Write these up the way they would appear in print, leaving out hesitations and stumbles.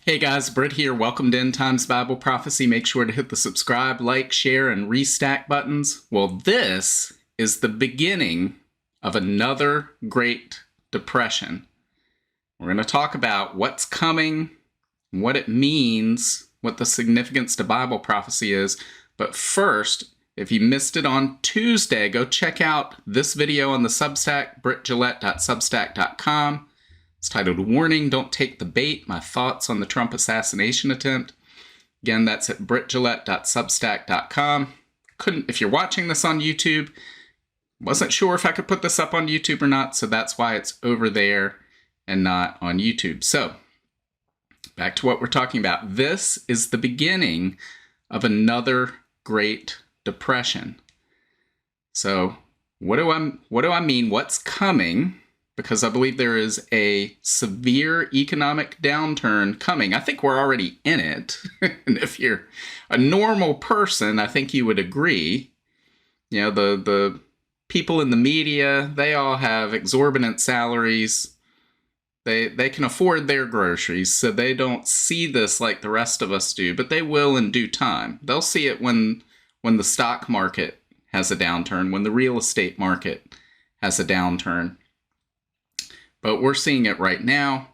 Hey guys, Britt here. Welcome to End Times Bible Prophecy. Make sure to hit the subscribe, like, share, and restack buttons. Well, this is the beginning of another Great Depression. We're going to talk about what's coming, what it means, what the significance to Bible prophecy is. But first, if you missed it on Tuesday, go check out this video on the Substack, brittgillette.substack.com. It's titled Warning, Don't Take the Bait, My Thoughts on the Trump Assassination Attempt. Again, that's at brittgillette.substack.com. If you're watching this on YouTube, wasn't sure if I could put this up on YouTube or not, so that's why it's over there and not on YouTube. So, back to what we're talking about. This is the beginning of another Great Depression. So, what do I mean? What's coming? Because I believe there is a severe economic downturn coming. I think we're already in it. And if you're a normal person, I think you would agree. You know, the people in the media, they all have exorbitant salaries. They can afford their groceries, so they don't see this like the rest of us do, but they will in due time. They'll see it when the stock market has a downturn, when the real estate market has a downturn. But we're seeing it right now.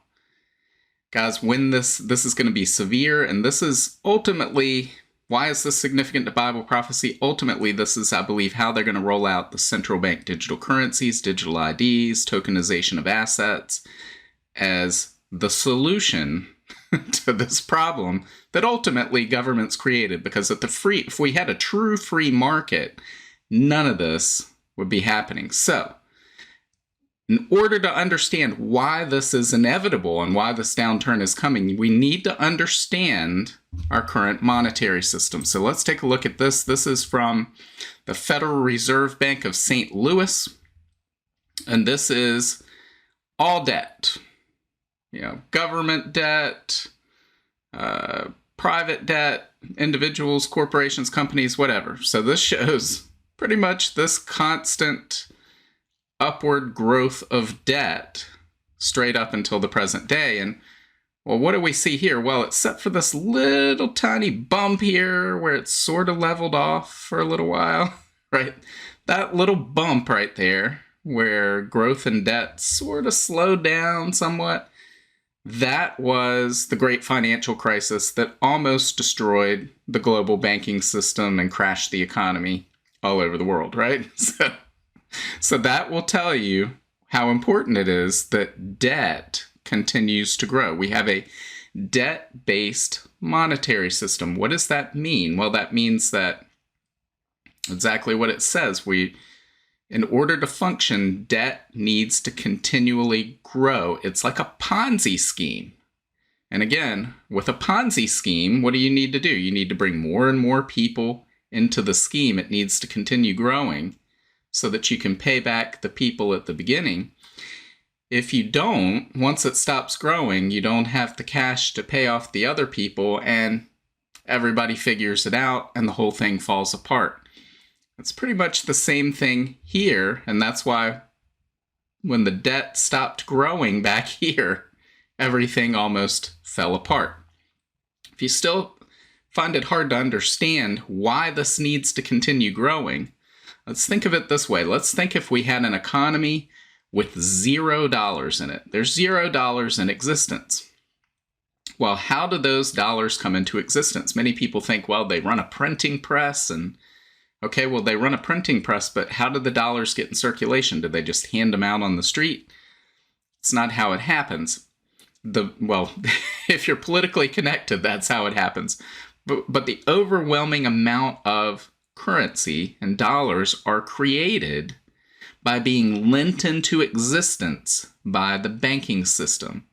Guys, when this is going to be severe, and this is ultimately, why is this significant to Bible prophecy? Ultimately, this is, I believe, how they're going to roll out the central bank digital currencies, digital IDs, tokenization of assets, as the solution to this problem that ultimately governments created. Because if we had a true free market, none of this would be happening. So, in order to understand why this is inevitable and why this downturn is coming, we need to understand our current monetary system. So let's take a look at this. This is from the Federal Reserve Bank of St. Louis. And this is all debt. You know, government debt, private debt, individuals, corporations, companies, whatever. So this shows pretty much this constant upward growth of debt straight up until the present day. And, well, what do we see here? Well, except for this little tiny bump here where it's sort of leveled off for a little while, right? That little bump right there where growth in debt sort of slowed down somewhat, that was the great financial crisis that almost destroyed the global banking system and crashed the economy all over the world, right? So that will tell you how important it is that debt continues to grow. We have a debt-based monetary system. What does that mean? Well, that means that exactly what it says. In order to function, debt needs to continually grow. It's like a Ponzi scheme. And again, with a Ponzi scheme, what do you need to do? You need to bring more and more people into the scheme. It needs to continue growing so that you can pay back the people at the beginning. If you don't, once it stops growing, you don't have the cash to pay off the other people, and everybody figures it out, and the whole thing falls apart. It's pretty much the same thing here, and that's why when the debt stopped growing back here, everything almost fell apart. If you still find it hard to understand why this needs to continue growing, let's think of it this way. Let's think if we had an economy with $0 in it. There's $0 in existence. Well, how do those dollars come into existence? Many people think, well, they run a printing press, and okay, well, they run a printing press, but how did the dollars get in circulation? Did they just hand them out on the street? It's not how it happens. Well, if you're politically connected, that's how it happens. But the overwhelming amount of currency and dollars are created by being lent into existence by the banking system.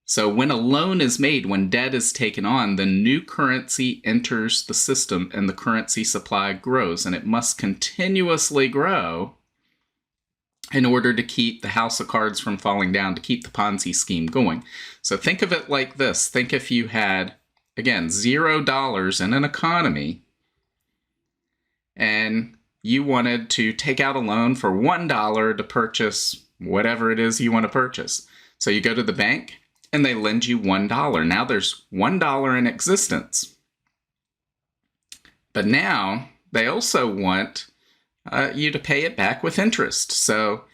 So when a loan is made, when debt is taken on, the new currency enters the system and the currency supply grows, and it must continuously grow in order to keep the house of cards from falling down, to keep the Ponzi scheme going. So think of it like this. Think if you had, again, $0 in an economy, and you wanted to take out a loan for $1 to purchase whatever it is you want to purchase. So you go to the bank, and they lend you $1. Now there's $1 in existence. But now they also want you to pay it back with interest. So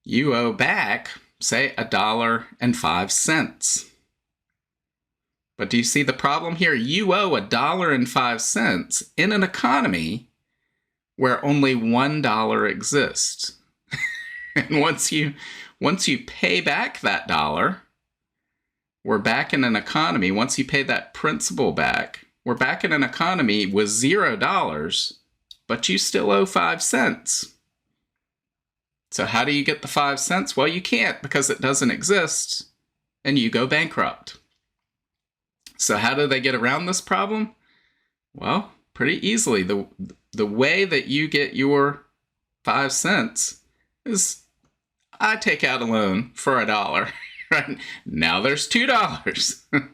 you owe back, say, $1.05. But do you see the problem here? You owe $1.05 in an economy where only $1 exists. And once you pay back that dollar, we're back in an economy. Once you pay that principal back, we're back in an economy with $0, but you still owe 5 cents. So how do you get the 5 cents? Well, you can't, because it doesn't exist, and you go bankrupt. So how do they get around this problem? Well, pretty easily. The way that you get your 5 cents is I take out a loan for $1. Right? Now there's $2.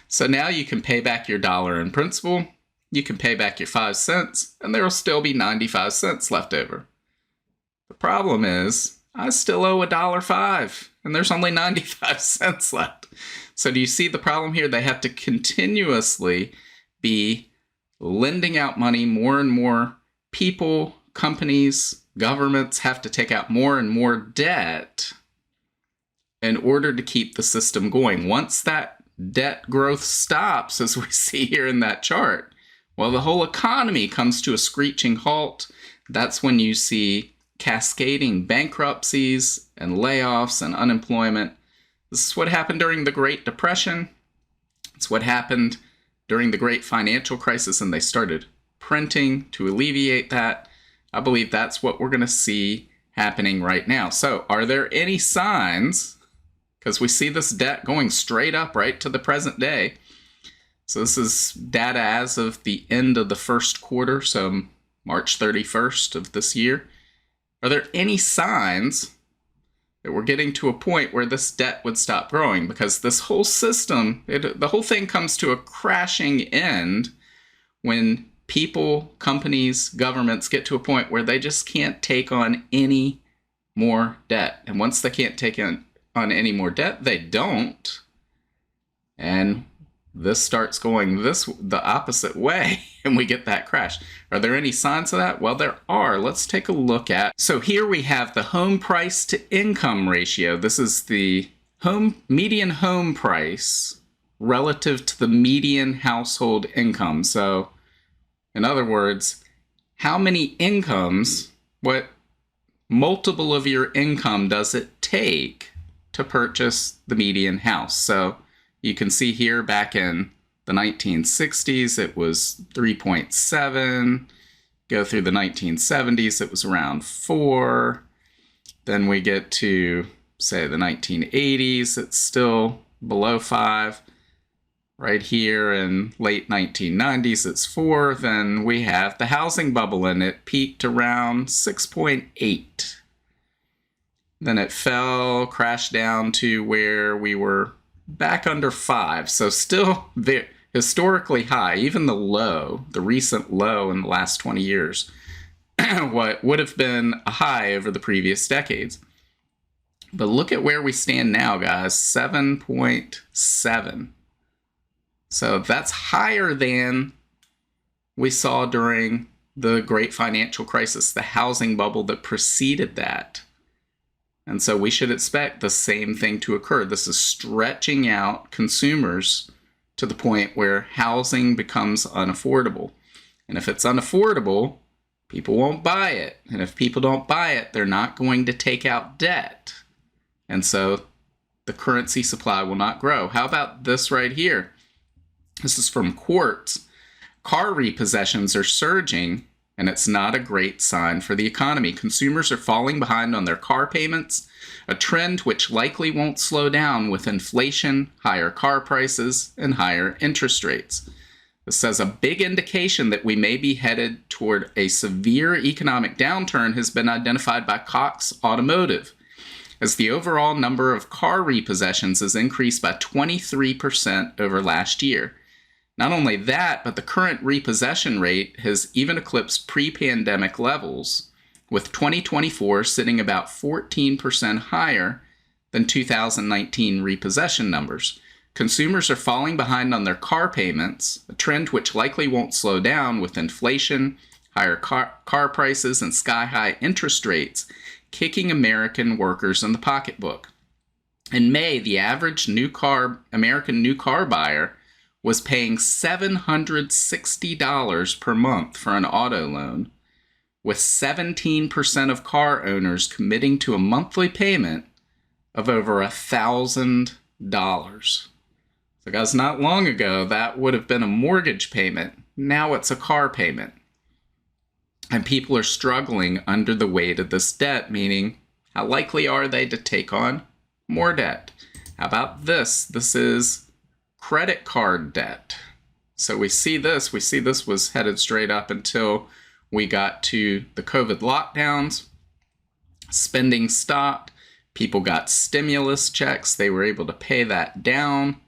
So now you can pay back your dollar in principal, you can pay back your 5 cents, and there will still be 95 cents left over. The problem is, I still owe $1.05, and there's only 95 cents left. So do you see the problem here? They have to continuously be lending out money. More and more people, companies, governments have to take out more and more debt in order to keep the system going. Once that debt growth stops, as we see here in that chart, well, the whole economy comes to a screeching halt. That's when you see cascading bankruptcies and layoffs and unemployment. This is what happened during the Great Depression. It's what happened during the Great Financial Crisis, and they started printing to alleviate that. I believe that's what we're going to see happening right now. So are there any signs? Because we see this debt going straight up right to the present day. So this is data as of the end of the first quarter, so March 31st of this year. Are there any signs that we're getting to a point where this debt would stop growing? Because this whole system, the whole thing comes to a crashing end when people, companies, governments get to a point where they just can't take on any more debt. And once they can't take on any more debt, they don't. And this starts going the opposite way, and we get that crash. Are there any signs of that? Well, there are. Let's take a look at. So here we have the home price to income ratio. This is the median home price relative to the median household income. So in other words, how many incomes, what multiple of your income does it take to purchase the median house? So you can see here back in the 1960s, it was 3.7. Go through the 1970s, it was around 4. Then we get to, say, the 1980s, it's still below 5. Right here in late 1990s, it's 4. Then we have the housing bubble, and it peaked around 6.8. Then it fell, crashed down to where we were back under 5. So still historically high, even the recent low in the last 20 years, what would have been a high over the previous decades. But look at where we stand now, guys, 7.7. So that's higher than we saw during the Great Financial Crisis, the housing bubble that preceded that. And so we should expect the same thing to occur. This is stretching out consumers to the point where housing becomes unaffordable. And if it's unaffordable, people won't buy it. And if people don't buy it, they're not going to take out debt. And so the currency supply will not grow. How about this right here? This is from Quartz. Car repossessions are surging, and it's not a great sign for the economy. Consumers are falling behind on their car payments, a trend which likely won't slow down with inflation, higher car prices, and higher interest rates. This says a big indication that we may be headed toward a severe economic downturn has been identified by Cox Automotive, as the overall number of car repossessions has increased by 23% over last year. Not only that, but the current repossession rate has even eclipsed pre-pandemic levels, with 2024 sitting about 14% higher than 2019 repossession numbers. Consumers are falling behind on their car payments, a trend which likely won't slow down with inflation, higher car prices, and sky-high interest rates kicking American workers in the pocketbook. In May, the average American new car buyer was paying $760 per month for an auto loan, with 17% of car owners committing to a monthly payment of over $1,000. So guys, not long ago, that would have been a mortgage payment. Now it's a car payment. And people are struggling under the weight of this debt, meaning how likely are they to take on more debt? How about this? This is credit card debt. So we see this was headed straight up until we got to the COVID lockdowns. Spending stopped. People got stimulus checks. They were able to pay that down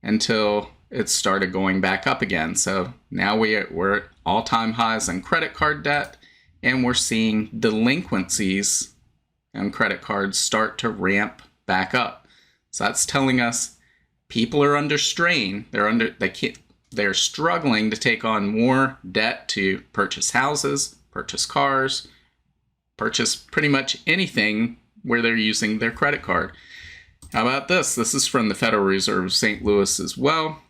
until it started going back up again. So now we're at all-time highs in credit card debt, and we're seeing delinquencies on credit cards start to ramp back up. So that's telling us people are under strain. They're struggling to take on more debt to purchase houses, purchase cars, purchase pretty much anything where they're using their credit card. How about this? This is from the Federal Reserve of St. Louis as well.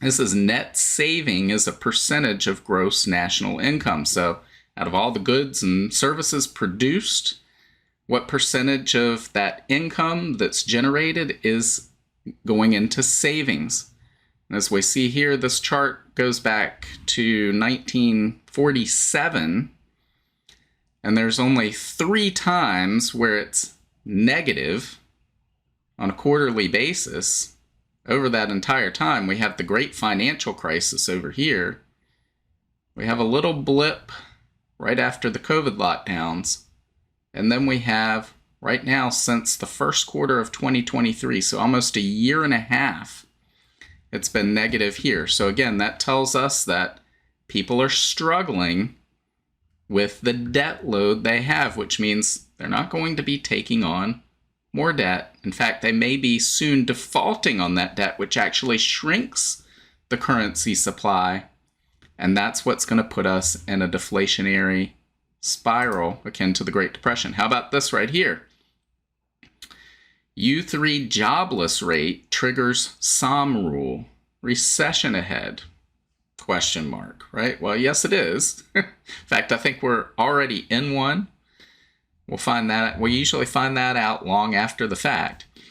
This is net saving as a percentage of gross national income. So out of all the goods and services produced, what percentage of that income that's generated is going into savings? And as we see here, this chart goes back to 1947, and there's only 3 times where it's negative on a quarterly basis. Over that entire time, we have the great financial crisis over here. We have a little blip right after the COVID lockdowns. And then we have, right now, since the first quarter of 2023, so almost a year and a half, it's been negative here. So again, that tells us that people are struggling with the debt load they have, which means they're not going to be taking on more debt. In fact, they may be soon defaulting on that debt, which actually shrinks the currency supply. And that's what's going to put us in a deflationary spiral akin to the Great Depression. How about this right here? U3 jobless rate triggers SOM rule. Recession ahead? Question mark, right? Well, yes, it is. In fact, I think we're already in one. We usually find that out long after the fact. It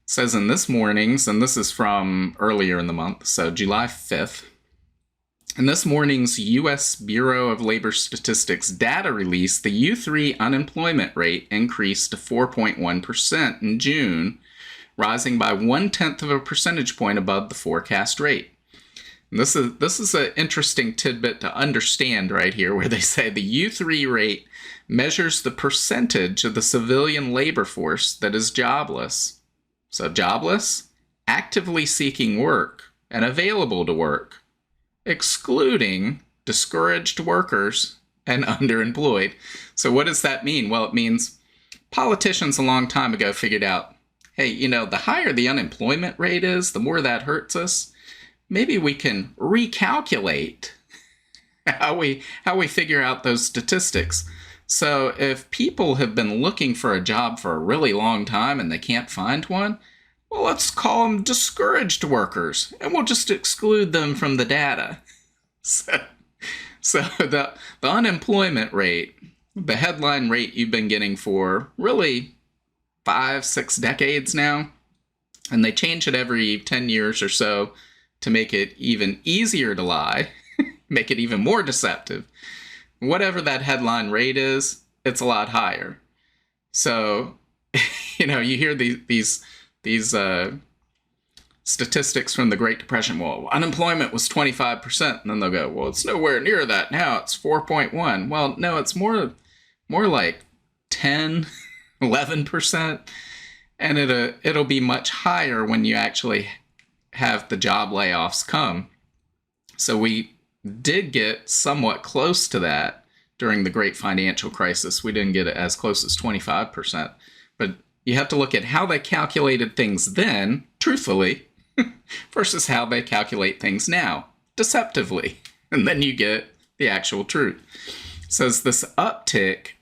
says in this morning's, and this is from earlier in the month, so July 5th, in this morning's U.S. Bureau of Labor Statistics data release, the U3 unemployment rate increased to 4.1% in June, rising by 0.1 of a percentage point above the forecast rate. And this is an interesting tidbit to understand right here, where they say the U3 rate measures the percentage of the civilian labor force that is jobless. So jobless, actively seeking work, and available to work, excluding discouraged workers and underemployed. So what does that mean? Well, it means politicians a long time ago figured out, hey, the higher the unemployment rate is, the more that hurts us. Maybe we can recalculate how we figure out those statistics. So if people have been looking for a job for a really long time and they can't find one, well, let's call them discouraged workers, and we'll just exclude them from the data. So the unemployment rate, the headline rate you've been getting for really 5-6 decades now, and they change it every 10 years or so to make it even easier to lie, make it even more deceptive. Whatever that headline rate is, it's a lot higher. So, you hear these statistics from the Great Depression. Well, unemployment was 25%, and then they'll go, well, it's nowhere near that now. It's 4.1. Well, no, it's more like 10, 11%, and it'll be much higher when you actually have the job layoffs come. So we did get somewhat close to that during the great financial crisis. We didn't get it as close as 25%, but You have to look at how they calculated things then, truthfully, versus how they calculate things now, deceptively. And then you get the actual truth. It says this uptick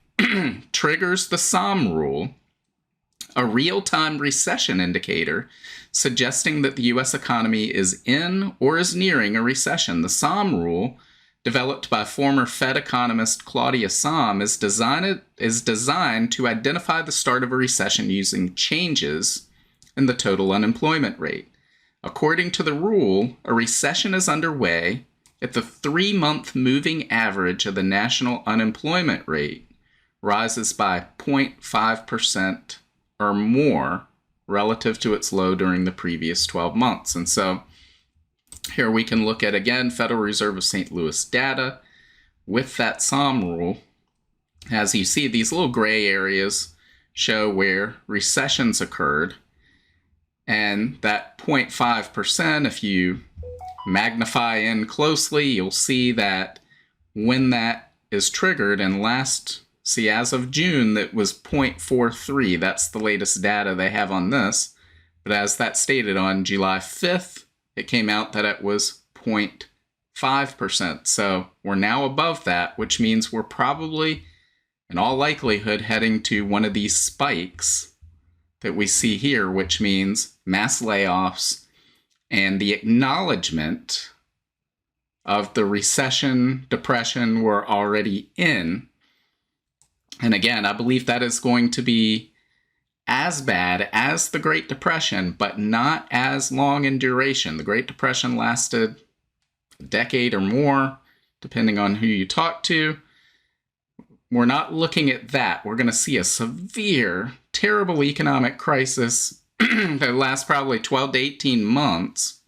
triggers the SOM rule, a real-time recession indicator suggesting that the U.S. economy is in or is nearing a recession. The SOM rule, developed by former Fed economist Claudia Sahm, is designed to identify the start of a recession using changes in the total unemployment rate. According to the rule, a recession is underway if the 3-month moving average of the national unemployment rate rises by 0.5% or more relative to its low during the previous 12 months. And so here we can look at, again, Federal Reserve of St. Louis data with that SOM rule. As you see, these little gray areas show where recessions occurred. And that 0.5%, if you magnify in closely, you'll see that when that is triggered, and as of June, that was 0.43. That's the latest data they have on this. But as that stated, on July 5th, it came out that it was 0.5%. So we're now above that, which means we're probably, in all likelihood, heading to one of these spikes that we see here, which means mass layoffs and the acknowledgement of the recession, depression we're already in. And again, I believe that is going to be as bad as the Great Depression, but not as long in duration. The Great Depression lasted a decade or more, depending on who you talk to. We're not looking at that. We're going to see a severe, terrible economic crisis that lasts probably 12 to 18 months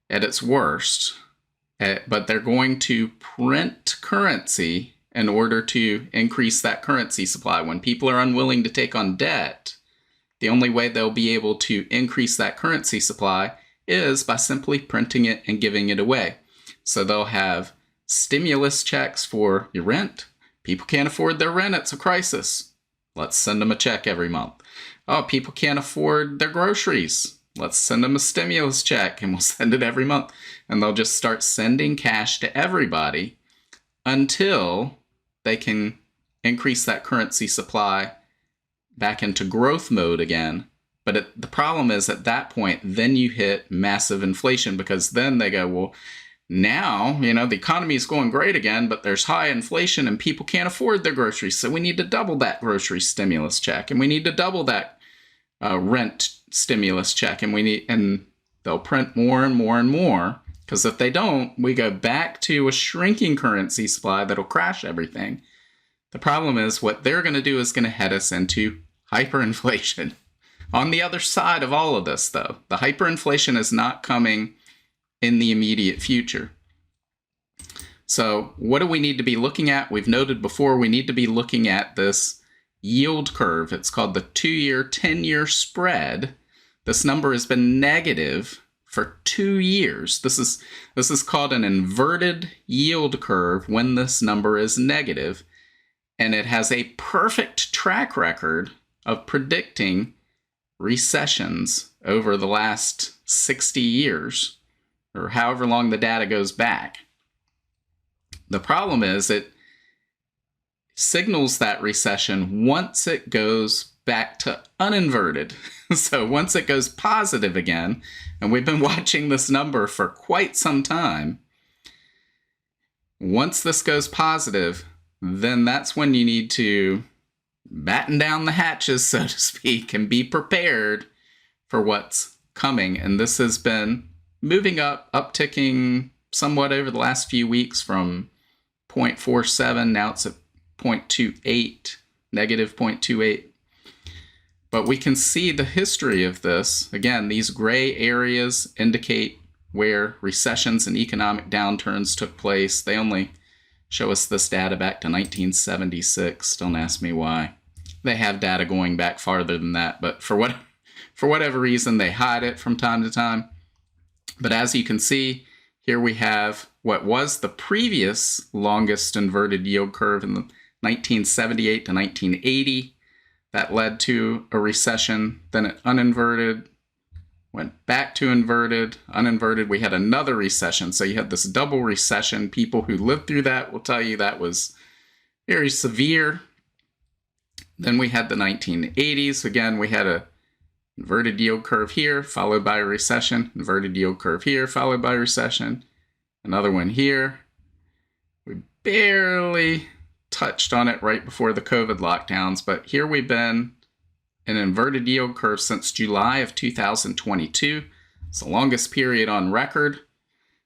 at its worst. But they're going to print currency in order to increase that currency supply. When people are unwilling to take on debt, the only way they'll be able to increase that currency supply is by simply printing it and giving it away. So they'll have stimulus checks for your rent. People can't afford their rent, it's a crisis. Let's send them a check every month. Oh, people can't afford their groceries. Let's send them a stimulus check, and we'll send it every month. And they'll just start sending cash to everybody until they can increase that currency supply back into growth mode again. But the problem is, at that point, then you hit massive inflation, because then they go, well, now, the economy is going great again, but there's high inflation and people can't afford their groceries. So we need to double that grocery stimulus check, and we need to double that rent stimulus check, and they'll print more and more and more. Because if they don't, we go back to a shrinking currency supply that'll crash everything. The problem is, what they're going to do is going to head us into hyperinflation. On the other side of all of this, though, the hyperinflation is not coming in the immediate future. So what do we need to be looking at? We've noted before, we need to be looking at this yield curve. It's called the 2-year, 10-year spread. This number has been negative for 2 years. This is called an inverted yield curve when this number is negative, and it has a perfect track record of predicting recessions over the last 60 years, or however long the data goes back. The problem is it signals that recession once it goes back to uninverted. So once it goes positive again, and we've been watching this number for quite some time, once this goes positive, then that's when you need to batten down the hatches, so to speak, and be prepared for what's coming. And this has been moving up, upticking somewhat over the last few weeks from 0.47, now it's at 0.28, negative 0.28. But we can see the history of this. Again, these gray areas indicate where recessions and economic downturns took place. They only show us this data back to 1976. Don't ask me why. They have data going back farther than that, but for whatever reason, they hide it from time to time. But as you can see, here we have what was the previous longest inverted yield curve in the 1978 to 1980. That led to a recession. Then it uninverted, went back to inverted, uninverted. We had another recession. So you had this double recession. People who lived through that will tell you that was very severe. Then we had the 1980s. Again, we had a inverted yield curve here, followed by a recession. Inverted yield curve here, followed by a recession. Another one here. We barely touched on it right before the COVID lockdowns, but here we've been in an inverted yield curve since July of 2022. It's the longest period on record.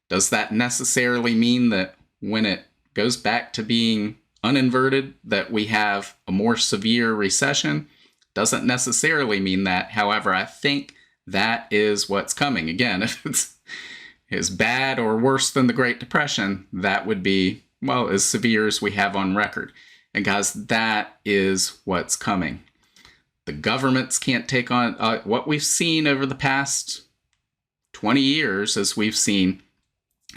Does that necessarily mean that when it goes back to being uninverted, that we have a more severe recession? Doesn't necessarily mean that. However, I think that is what's coming. Again, if it's as bad or worse than the Great Depression, that would be, well, as severe as we have on record. And guys, that is what's coming. The governments can't take on what we've seen over the past 20 years, as we've seen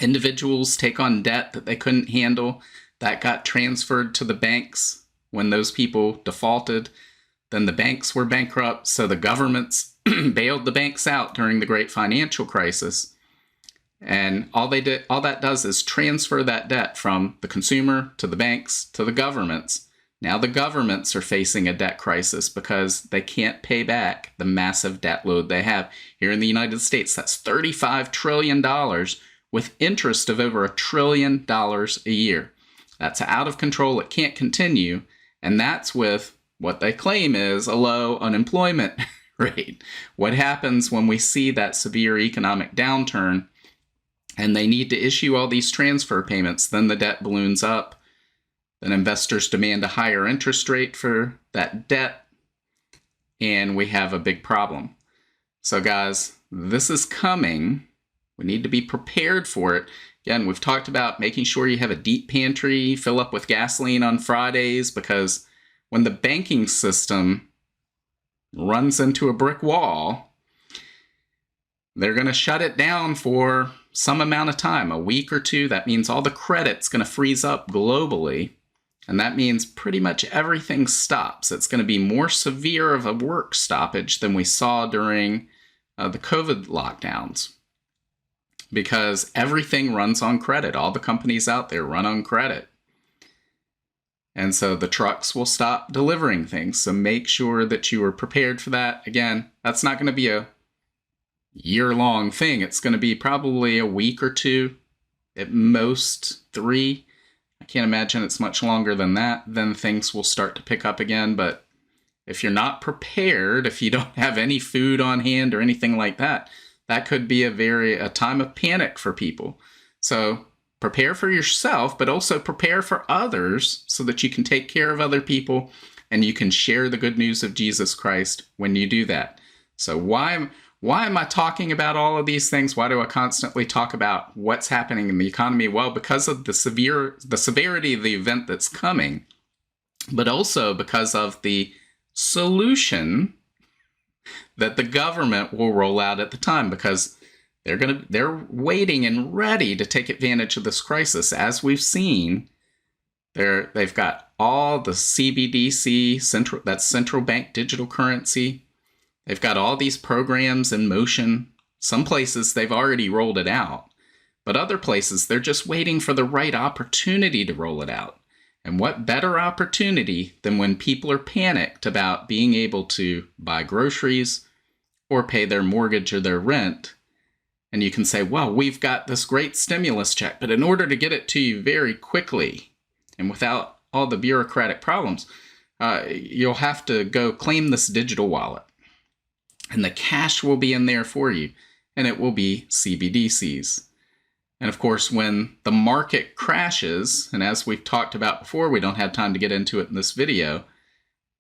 individuals take on debt that they couldn't handle. That got transferred to the banks when those people defaulted. Then the banks were bankrupt, so the governments bailed the banks out during the great financial crisis. And all that does is transfer that debt from the consumer to the banks to the governments. Now the governments are facing a debt crisis because they can't pay back the massive debt load they have. Here in the United States, that's $35 trillion with interest of over $1 trillion a year. That's out of control. It can't continue. And that's with what they claim is a low unemployment rate. What happens when we see that severe economic downturn and they need to issue all these transfer payments? Then the debt balloons up. Then investors demand a higher interest rate for that debt. And we have a big problem. So guys, this is coming. We need to be prepared for it. Again, we've talked about making sure you have a deep pantry, fill up with gasoline on Fridays, because when the banking system runs into a brick wall, they're going to shut it down for some amount of time, a week or two. That means all the credit's going to freeze up globally. And that means pretty much everything stops. It's going to be more severe of a work stoppage than we saw during the COVID lockdowns, because everything runs on credit. All the companies out there run on credit. And so the trucks will stop delivering things. So make sure that you are prepared for that. Again, that's not going to be a year-long thing. It's going to be probably a week or two, at most 3. I can't imagine it's much longer than that. Then things will start to pick up again. But if you're not prepared, if you don't have any food on hand or anything like that, that could be a time of panic for people. So prepare for yourself, but also prepare for others so that you can take care of other people and you can share the good news of Jesus Christ when you do that. So why am I talking about all of these things? Why do I constantly talk about what's happening in the economy? Well, because of the severity of the event that's coming, but also because of the solution that the government will roll out at the time, because they're waiting and ready to take advantage of this crisis. As we've seen, they've got all the CBDC, central bank digital currency. They've got all these programs in motion. Some places they've already rolled it out, but other places they're just waiting for the right opportunity to roll it out. And what better opportunity than when people are panicked about being able to buy groceries or pay their mortgage or their rent. And you can say, well, we've got this great stimulus check, but in order to get it to you very quickly and without all the bureaucratic problems, you'll have to go claim this digital wallet. And the cash will be in there for you, and it will be CBDCs. And of course, when the market crashes, and as we've talked about before, we don't have time to get into it in this video,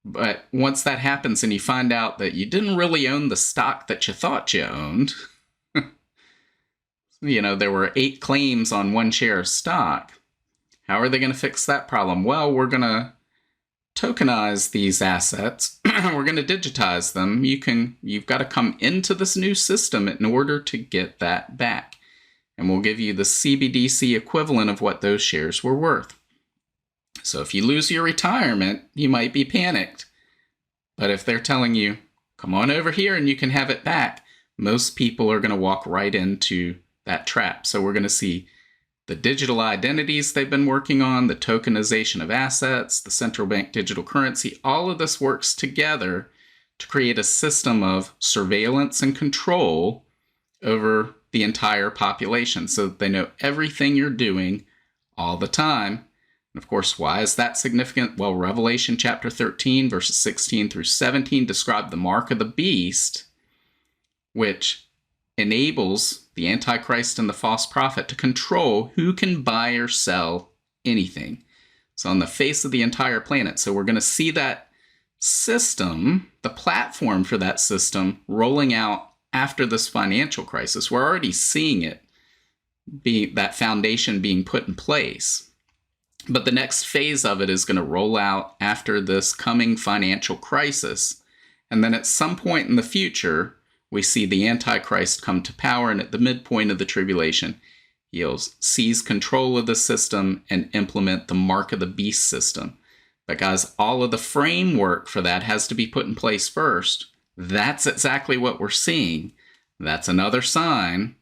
but once that happens and you find out that you didn't really own the stock that you thought you owned, there were 8 claims on 1 share of stock. How are they going to fix that problem? Well, we're going to tokenize these assets. We're going to digitize them. You've got to come into this new system in order to get that back. And we'll give you the CBDC equivalent of what those shares were worth. So if you lose your retirement, you might be panicked. But if they're telling you, come on over here and you can have it back, most people are going to walk right into that trap. So we're going to see the digital identities they've been working on, the tokenization of assets, the central bank digital currency. All of this works together to create a system of surveillance and control over the entire population so that they know everything you're doing all the time. And of course, why is that significant? Well, Revelation chapter 13, verses 16 through 17 describe the mark of the beast, which enables the Antichrist and the false prophet to control who can buy or sell anything. So on the face of the entire planet. So we're going to see that system, the platform for that system, rolling out after this financial crisis. We're already seeing it, that foundation being put in place. But the next phase of it is going to roll out after this coming financial crisis. And then at some point in the future, we see the Antichrist come to power, and at the midpoint of the tribulation, he'll seize control of the system and implement the mark of the beast system. But guys, all of the framework for that has to be put in place first. That's exactly what we're seeing. That's another sign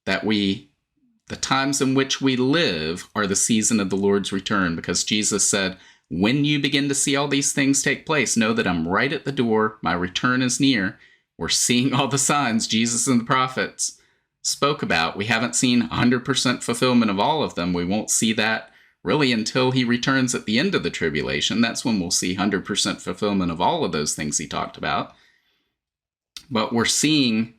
that the times in which we live are the season of the Lord's return, because Jesus said, when you begin to see all these things take place, know that I'm right at the door. My return is near. We're seeing all the signs Jesus and the prophets spoke about. We haven't seen 100% fulfillment of all of them. We won't see that really until he returns at the end of the tribulation. That's when we'll see 100% fulfillment of all of those things he talked about. But we're seeing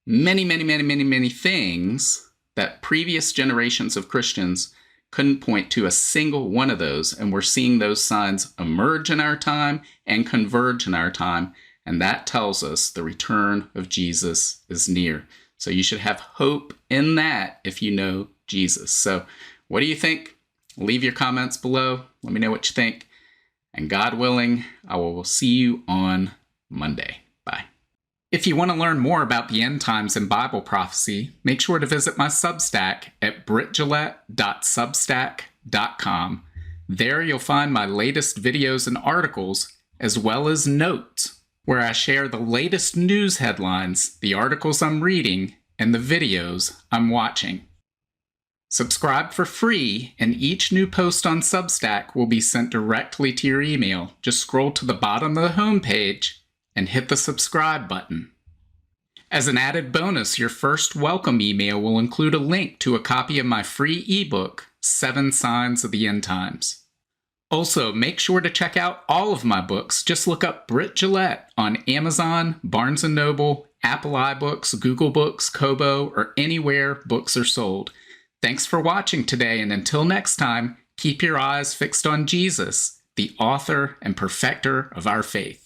many things that previous generations of Christians couldn't point to a single one of those. And we're seeing those signs emerge in our time and converge in our time. And that tells us the return of Jesus is near. So you should have hope in that if you know Jesus. So what do you think? Leave your comments below. Let me know what you think. And God willing, I will see you on Monday. Bye. If you want to learn more about the end times and Bible prophecy, make sure to visit my Substack at brittgillette.substack.com. There you'll find my latest videos and articles, as well as notes, where I share the latest news headlines, the articles I'm reading, and the videos I'm watching. Subscribe for free, and each new post on Substack will be sent directly to your email. Just scroll to the bottom of the homepage and hit the subscribe button. As an added bonus, your first welcome email will include a link to a copy of my free ebook, 7 Signs of the End Times. Also, make sure to check out all of my books. Just look up Britt Gillette on Amazon, Barnes & Noble, Apple iBooks, Google Books, Kobo, or anywhere books are sold. Thanks for watching today, and until next time, keep your eyes fixed on Jesus, the author and perfecter of our faith.